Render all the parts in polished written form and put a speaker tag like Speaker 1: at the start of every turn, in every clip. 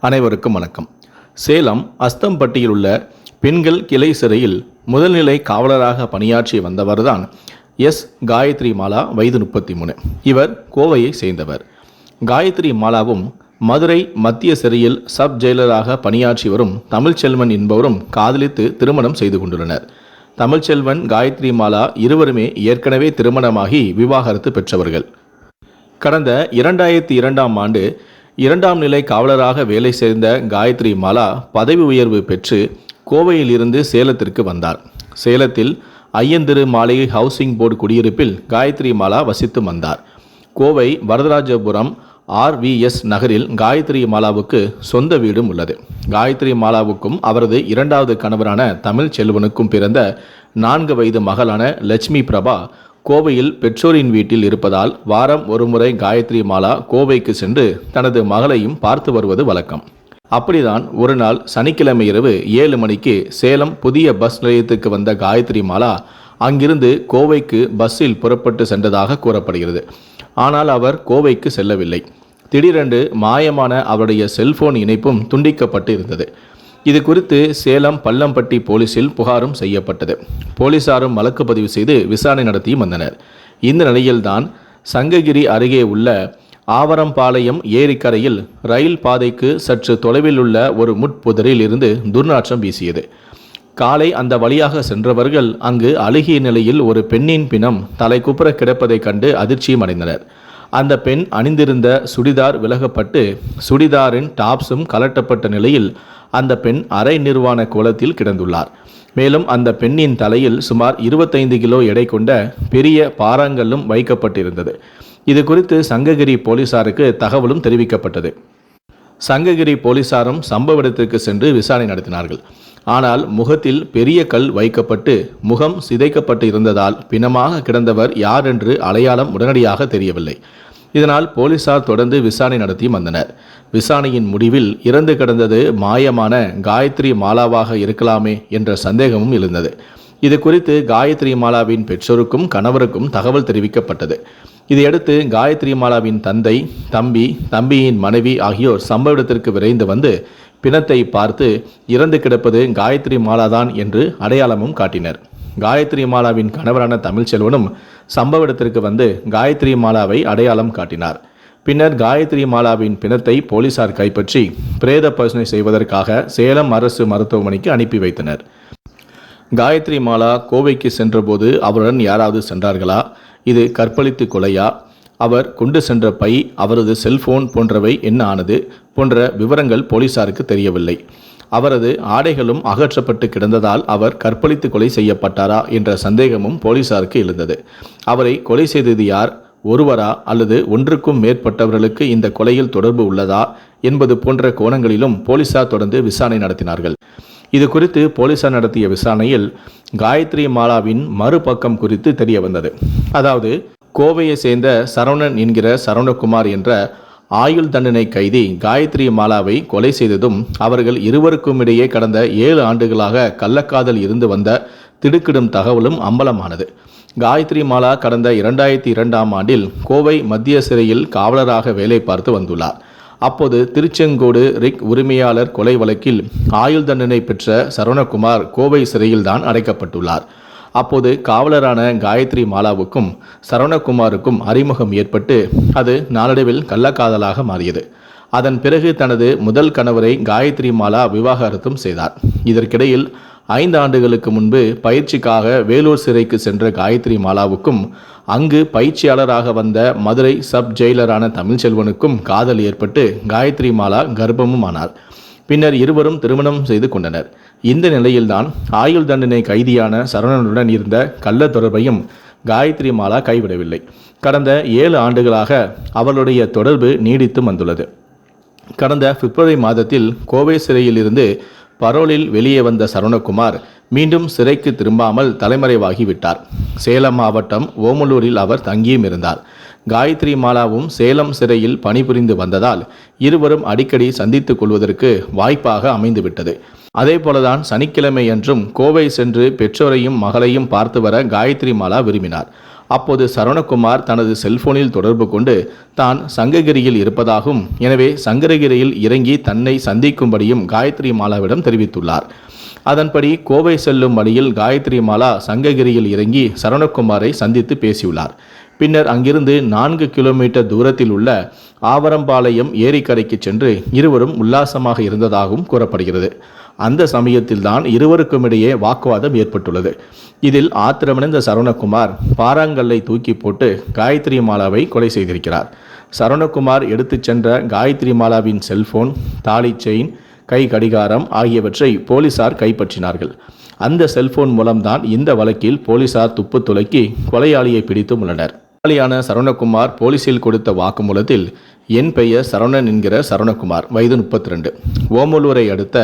Speaker 1: அனைவருக்கும் வணக்கம். சேலம் அஸ்தம்பட்டியில் உள்ள பெண்கள் கிளை சிறையில் முதல்நிலை காவலராக பணியாற்றி வந்தவர்தான் எஸ். காயத்ரி மாலா, வயது 33. இவர் கோவையை சேர்ந்தவர். காயத்ரி மாலாவும் மதுரை மத்திய சிறையில் சப் ஜெயிலராக பணியாற்றி வரும் தமிழ்ச்செல்வன் என்பவரும் காதலித்து திருமணம் செய்து கொண்டுள்ளனர். தமிழ்ச்செல்வன், காயத்ரி மாலா இருவருமே ஏற்கனவே திருமணமாகி விவாகரத்து பெற்றவர்கள். கடந்த 2002ஆம் ஆண்டு 2ஆம் நிலை காவலராக வேலை சேர்ந்த காயத்ரி மாலா பதவி உயர்வு பெற்று கோவையில் இருந்து சேலத்திற்கு வந்தார். சேலத்தில் ஐயந்திரு மாளிகை ஹவுசிங் போர்டு குடியிருப்பில் காயத்ரி மாலா வசித்து வந்தார். கோவை வரதராஜபுரம் RVS நகரில் காயத்ரி மாலாவுக்கு சொந்த வீடும் உள்ளது. காயத்ரி மாலாவுக்கும் அவரது 2வது கணவரான தமிழ்ச்செல்வனுக்கும் பிறந்த 4 வயது மகளான லட்சுமி பிரபா கோவையில் பெற்றோரின் வீட்டில் இருப்பதால் வாரம் ஒருமுறை காயத்ரி மாலா கோவைக்கு சென்று தனது மகளையும் பார்த்து வருவது வழக்கம். அப்படிதான் ஒரு நாள் சனிக்கிழமை இரவு 7 மணிக்கு சேலம் புதிய பஸ் நிலையத்துக்கு வந்த காயத்ரி மாலா அங்கிருந்து கோவைக்கு பஸ்ஸில் புறப்பட்டு சென்றதாக கூறப்படுகிறது. ஆனால் அவர் கோவைக்கு செல்லவில்லை. திடீரென்று மாயமான அவருடைய செல்போன் இணைப்பும் துண்டிக்கப்பட்டு இருந்தது. இது குறித்து சேலம் பள்ளம்பட்டி போலீசில் புகாரும் செய்யப்பட்டது. போலீசாரும் வழக்கு பதிவு செய்து விசாரணை நடத்தியும் வந்தனர். இந்த நிலையில்தான் சங்ககிரி அருகே உள்ள ஆவரம்பாளையம் ஏரிக்கரையில் ரயில் பாதைக்கு சற்று தொலைவில் உள்ள ஒரு முட்புதரில் இருந்து துர்நாற்றம் வீசியது. காலை அந்த வழியாக சென்றவர்கள் அங்கு அழுகிய நிலையில் ஒரு பெண்ணின் பிணம் தலைக்குப்புற கிடப்பதை கண்டு அதிர்ச்சியும் அடைந்தனர். அந்த பெண் அணிந்திருந்த சுடிதார் விலகப்பட்டு சுடிதாரின் டாப்ஸும் கலட்டப்பட்ட நிலையில் அந்த பெண் அரை நிர்வாண கோலத்தில் கிடந்துள்ளார். மேலும் அந்த பெண்ணின் தலையில் சுமார் 25 கிலோ எடை கொண்ட பெரிய பாறாங்கல்லும் வைக்கப்பட்டிருந்தது. இது குறித்து சங்ககிரி போலீசாருக்கு தகவலும் தெரிவிக்கப்பட்டது. சங்ககிரி போலீசாரும் சம்பவ இடத்திற்கு சென்று விசாரணை நடத்தினார்கள். ஆனால் முகத்தில் பெரிய கல் வைக்கப்பட்டு முகம் சிதைக்கப்பட்டு இருந்ததால் பிணமாக கிடந்தவர் யார் என்று அடையாளம் உடனடியாக தெரியவில்லை. இதனால் போலீசார் தொடர்ந்து விசாரணை நடத்தி வந்தனர். விசாரணையின் முடிவில் இறந்து கிடந்தது மாயமான காயத்ரி மாலாவாக இருக்கலாமே என்ற சந்தேகமும் எழுந்தது. இது குறித்து காயத்ரி மாலாவின் பெற்றோருக்கும் கணவருக்கும் தகவல் தெரிவிக்கப்பட்டது. இதையடுத்து காயத்ரி மாலாவின் தந்தை, தம்பியின் மனைவி ஆகியோர் சம்பவ இடத்திற்கு விரைந்து வந்து பிணத்தை பார்த்து இறந்து கிடப்பது காயத்ரி மாலாதான் என்று அடையாளமும் காட்டினர். காயத்ரி மாலாவின் கணவரான தமிழ்ச்செல்வனும் சம்பவ இடத்திற்கு வந்து காயத்ரி மாலாவை அடையாளம் காட்டினார். பின்னர் காயத்ரி மாலாவின் பிணத்தை போலீசார் கைப்பற்றி பிரேத பரிசோதனை செய்வதற்காக சேலம் அரசு மருத்துவமனைக்கு அனுப்பி வைத்தனர். காயத்ரி மாலா கோவைக்கு சென்றபோது அவருடன் யாராவது சென்றார்களா? இது கற்பழித்து கொலையா? அவர் கொண்டு சென்ற பை, அவரது செல்போன் போன்றவை என்ன ஆனது போன்ற விவரங்கள் போலீசாருக்கு தெரியவில்லை. அவரது ஆடைகளும் அகற்றப்பட்டு கிடந்ததால் அவர் கற்பழித்து கொலை செய்யப்பட்டாரா என்ற சந்தேகமும் போலீசாருக்கு எழுந்தது. அவரை கொலை செய்தது யார்? ஒருவரா அல்லது ஒன்றுக்கும் மேற்பட்டவர்களுக்கு இந்த கொலையில் தொடர்பு உள்ளதா என்பது போன்ற கோணங்களிலும் போலீசார் தொடர்ந்து விசாரணை நடத்தினார்கள். இது குறித்து போலீசார் நடத்திய விசாரணையில் காயத்ரி மாலாவின் மறுபக்கம் குறித்து தெரிய வந்தது. அதாவது, கோவையை சேர்ந்த சரவணன் என்கிற சரவணகுமார் என்ற ஆயுள் தண்டனை கைதி காயத்ரி மாலாவை கொலை செய்ததும் அவர்கள் இருவருக்கும் இடையே கடந்த 7 ஆண்டுகளாக கள்ளக்காதல் இருந்து வந்த திடுக்கிடும் தகவலும் அம்பலமானது. காயத்ரி மாலா கடந்த 2002ஆம் ஆண்டில் கோவை மத்திய சிறையில் காவலராக வேலை பார்த்து வந்துள்ளார். அப்போது திருச்செங்கோடு ரிக் உரிமையாளர் கொலை வழக்கில் ஆயுள் தண்டனை பெற்ற சரவணகுமார் கோவை சிறையில்தான் அடைக்கப்பட்டுள்ளார். அப்போது காவலரான காயத்ரி மாலாவுக்கும் சரவணகுமாருக்கும் அறிமுகம் ஏற்பட்டு அது நாளடைவில் கள்ளக்காதலாக மாறியது. அதன் பிறகு தனது முதல் கணவரை காயத்ரி மாலா விவாகரத்தும் செய்தார். இதற்கிடையில் 5 ஆண்டுகளுக்கு முன்பு பயிற்சிக்காக வேலூர் சிறைக்கு சென்ற காயத்ரி மாலாவுக்கும் அங்கு பயிற்சியாளராக வந்த மதுரை சப் ஜெயிலரான தமிழ்ச்செல்வனுக்கும் காதல் ஏற்பட்டு காயத்ரி மாலா கர்ப்பமும் ஆனார். பின்னர் இருவரும் திருமணம் செய்து கொண்டனர். இந்த நிலையில்தான் ஆயுள் தண்டனை கைதியான சரவணனுடன் இருந்த கள்ள தொடர்பையும் காயத்ரி மாலா கைவிடவில்லை. கடந்த 7 ஆண்டுகளாக அவளுடைய தொடர்பு நீடித்து வந்துள்ளது. கடந்த பிப்ரவரி மாதத்தில் கோவை சிறையில் இருந்து பரோலில் வெளியே வந்த சரவணகுமார் மீண்டும் சிறைக்கு திரும்பாமல் தலைமறைவாகிவிட்டார். சேலம் மாவட்டம் ஓமலூரில் அவர் தங்கியும் இருந்தார். காயத்ரி மாலாவும் சேலம் சிறையில் பணிபுரிந்து வந்ததால் இருவரும் அடிக்கடி சந்தித்துக் கொள்வதற்கு வாய்ப்பாக அமைந்துவிட்டது. அதே போலதான் சனிக்கிழமை அன்றும் கோவை சென்று பெற்றோரையும் மகளையும் பார்த்து வர காயத்ரி மாலா விரும்பினார். அப்போது சரவணகுமார் தனது செல்போனில் தொடர்பு கொண்டு தான் சங்ககிரியில் இருப்பதாகவும், எனவே சங்ககிரியில் இறங்கி தன்னை சந்திக்கும்படியும் காயத்ரி மாலாவிடம் தெரிவித்துள்ளார். அதன்படி கோவை செல்லும் வழியில் காயத்ரி மாலா சங்ககிரியில் இறங்கி சரவணகுமாரை சந்தித்து பேசியுள்ளார். பின்னர் அங்கிருந்து 4 கிலோமீட்டர் தூரத்தில் உள்ள ஆவரம்பாளையம் ஏரிக்கரைக்கு சென்று இருவரும் உல்லாசமாக இருந்ததாகவும் கூறப்படுகிறது. அந்த சமயத்தில்தான் இருவருக்கும் இடையே வாக்குவாதம் ஏற்பட்டுள்ளது. இதில் ஆத்திரமடைந்த சரவணகுமார் பாறாங்கல்லை தூக்கி போட்டு காயத்ரி மாலாவை கொலை செய்திருக்கிறார். சரவணகுமார் எடுத்துச் சென்ற காயத்ரி மாலாவின் செல்போன், தாலி செயின், கை கடிகாரம் ஆகியவற்றை போலீசார் கைப்பற்றினார்கள். அந்த செல்போன் மூலம்தான் இந்த வழக்கில் போலீசார் துப்பு துலக்கி கொலையாளியை பிடித்தும் உள்ளனர். கொலையாளியான சரவணகுமார் போலீசில் கொடுத்த வாக்குமூலத்தில், என் பெயர் சரவணன் என்கிற சரவணகுமார், வயது 32, ஓமலூரை அடுத்த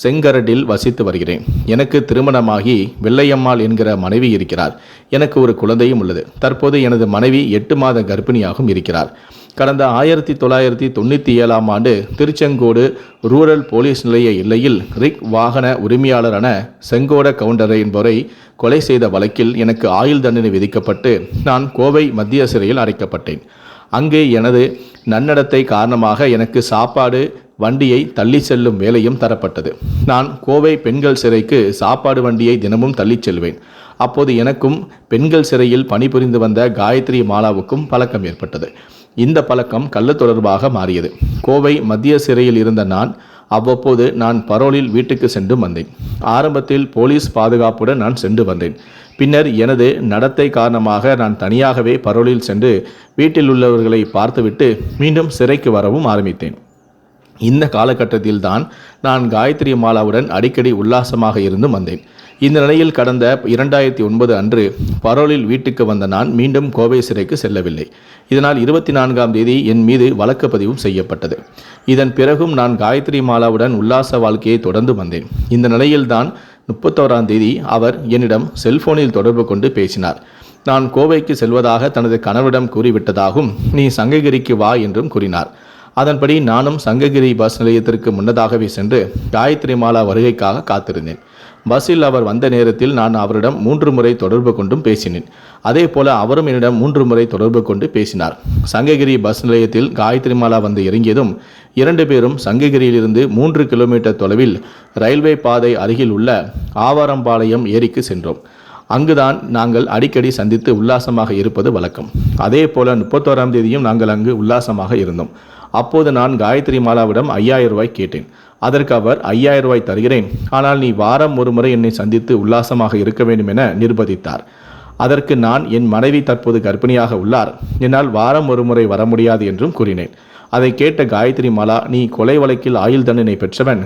Speaker 1: செங்கரடில் வசித்து வருகிறேன். எனக்கு திருமணமாகி வெள்ளையம்மாள் என்கிற மனைவி இருக்கிறார். எனக்கு ஒரு குழந்தையும் உள்ளது. தற்போது எனது மனைவி 8 மாத கர்ப்பிணியாகவும் இருக்கிறார். கடந்த 1997ஆம் ஆண்டு திருச்செங்கோடு ரூரல் போலீஸ் நிலைய எல்லையில் ரிக் வாகன உரிமையாளரான செங்கோட கவுண்டரை என்பவரை கொலை செய்த வழக்கில் எனக்கு ஆயுள் தண்டனை விதிக்கப்பட்டு நான் கோவை மத்திய சிறையில் அடைக்கப்பட்டேன். அங்கே எனது நன்னடத்தை காரணமாக எனக்கு சாப்பாடு, வண்டியை தள்ளி செல்லும் வேலையும் தரப்பட்டது. நான் கோவை பெண்கள் சிறைக்கு சாப்பாடு வண்டியை தினமும் தள்ளி செல்வேன். அப்போது எனக்கும் பெண்கள் சிறையில் பணிபுரிந்து வந்த காயத்ரி மாலாவுக்கும் பழக்கம் ஏற்பட்டது. இந்த பழக்கம் கள்ள தொடர்பாக மாறியது. கோவை மத்திய சிறையில் இருந்த அவ்வப்போது நான் பரோலில் வீட்டுக்கு சென்று வந்தேன். ஆரம்பத்தில் போலீஸ் பாதுகாப்புடன் நான் சென்று வந்தேன். பின்னர் எனது நடத்தை காரணமாக நான் தனியாகவே பரோலில் சென்று வீட்டில் உள்ளவர்களை பார்த்துவிட்டு மீண்டும் சிறைக்கு வரவும் ஆரம்பித்தேன். இந்த காலகட்டத்தில் தான் நான் காயத்ரி மாலாவுடன் அடிக்கடி உல்லாசமாக இருந்து வந்தேன். இந்த நிலையில் கடந்த 2009 அன்று பரோலில் வீட்டுக்கு வந்த நான் மீண்டும் கோவை சிறைக்கு செல்லவில்லை. இதனால் 24ஆம் தேதி என் மீது வழக்கு பதிவும் செய்யப்பட்டது. இதன் பிறகும் நான் காயத்ரி மாலாவுடன் உல்லாச வாழ்க்கையை தொடர்ந்து வந்தேன். இந்த நிலையில்தான் 31ஆம் தேதி அவர் என்னிடம் செல்போனில் தொடர்பு கொண்டு பேசினார். நான் கோவைக்கு செல்வதாக தனது கணவரிடம் கூறிவிட்டதாகவும், நீ சங்ககிரிக்கு வா என்றும் கூறினார். அதன்படி நானும் சங்ககிரி பஸ் நிலையத்திற்கு முன்னதாகவே சென்று காயத்ரி மாலா வருகைக்காக காத்திருந்தேன். பஸ்ஸில் அவர் வந்த நேரத்தில் நான் அவரிடம் 3 முறை தொடர்பு கொண்டும் பேசினேன். அதே போல அவரும் என்னிடம் 3 முறை தொடர்பு கொண்டு பேசினார். சங்ககிரி பஸ் நிலையத்தில் காயத்ரி மாலா வந்து இறங்கியதும் 2 பேரும் சங்ககிரியிலிருந்து 3 கிலோமீட்டர் தொலைவில் ரயில்வே பாதை அருகில் உள்ள ஆவாரம்பாளையம் ஏரிக்கு சென்றோம். அங்குதான் நாங்கள் அடிக்கடி சந்தித்து உல்லாசமாக இருப்பது வழக்கம். அதே போல 31ஆம் தேதியும் நாங்கள் அங்கு உல்லாசமாக இருந்தோம். அப்போது நான் காயத்ரி மாலாவிடம் 5000 ரூபாய் கேட்டேன். அதற்கு அவர் 5000 ரூபாய் தருகிறேன், ஆனால் நீ வாரம் ஒரு முறை என்னை சந்தித்து உல்லாசமாக இருக்க வேண்டும் என நிர்பந்தித்தார். அதற்கு நான், என் மனைவி தற்போது கர்ப்பிணியாக உள்ளார், என்னால் வாரம் ஒரு முறை வர முடியாது என்றும் கூறினேன். அதை கேட்ட காயத்ரி மாலா, நீ கொலை வழக்கில் ஆயுள் தண்டனை பெற்றவன்,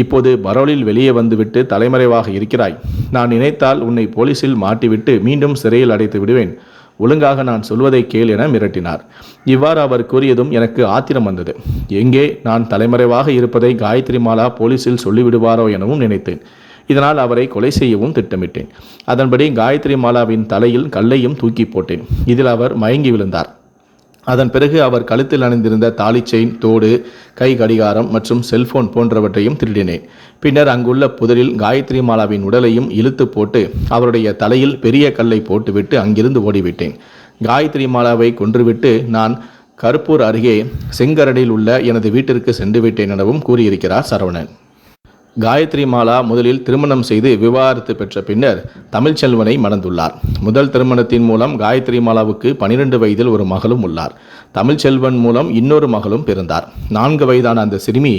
Speaker 1: இப்போது பரோலில் வெளியே வந்துவிட்டு தலைமறைவாக இருக்கிறாய். நான் நினைத்தால் உன்னை போலீசில் மாட்டிவிட்டு மீண்டும் சிறையில் அடைத்து விடுவேன். ஒழுங்காக நான் சொல்வதை கேள் என மிரட்டினார். இவ்வாறு அவர் கூறியதும் எனக்கு ஆத்திரம் வந்தது. எங்கே நான் தலைமறைவாக இருப்பதை காயத்ரி மாலா போலீசில் சொல்லிவிடுவாரோ எனவும் நினைத்தேன். இதனால் அவரை கொலை செய்யவும் திட்டமிட்டேன். அதன்படி காயத்ரி மாலாவின் தலையில் கல்லையும் தூக்கி போட்டேன். இதில் அவர் மயங்கி விழுந்தார். அதன் பிறகு அவர் கழுத்தில் அணிந்திருந்த தாலி செயின், தோடு, கை கடிகாரம் மற்றும் செல்போன் போன்றவற்றையும் திருடினேன். பின்னர் அங்குள்ள புதரில் காயத்ரி மாலாவின் உடலையும் இழுத்து போட்டு அவருடைய தலையில் பெரிய கல்லை போட்டுவிட்டு அங்கிருந்து ஓடிவிட்டேன். காயத்ரி மாலாவை கொன்றுவிட்டு நான் கருப்பூர் அருகே செங்கரடியில் உள்ள எனது வீட்டிற்கு சென்று விட்டேன் எனவும் கூறியிருக்கிறார் சரவணன். காயத்ரி மாலா முதலில் திருமணம் செய்து விவாகரத்து பெற்ற பின்னர் தமிழ்ச்செல்வனை மணந்துள்ளார். முதல் திருமணத்தின் மூலம் காயத்ரி மாலாவுக்கு 12 வயதில் ஒரு மகளும் உள்ளார். தமிழ்ச்செல்வன் மூலம் இன்னொரு மகளும் பிறந்தார். 4 வயதான அந்த சிறுமி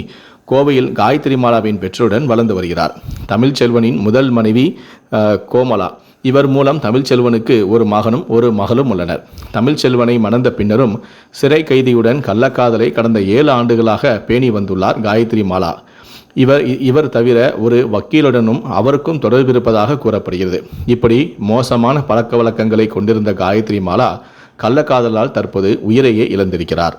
Speaker 1: கோவையில் காயத்ரி மாலாவின் பெற்றோருடன் வளர்ந்து வருகிறார். தமிழ்ச்செல்வனின் முதல் மனைவி கோமலா. இவர் மூலம் தமிழ்ச்செல்வனுக்கு ஒரு மகனும் ஒரு மகளும் உள்ளனர். தமிழ்ச்செல்வனை மணந்த பின்னரும் சிறை கைதியுடன் கள்ளக்காதலை கடந்த 7 ஆண்டுகளாக பேணி வந்துள்ளார் காயத்ரி மாலா. இவர் தவிர ஒரு வக்கீலுடனும் அவருக்கும் தொடர்பு இருப்பதாக கூறப்படுகிறது. இப்படி மோசமான பழக்க வழக்கங்களை கொண்டிருந்த காயத்ரி மாலா கள்ளக்காதலால் தற்போது உயிரையே இழந்திருக்கிறார்.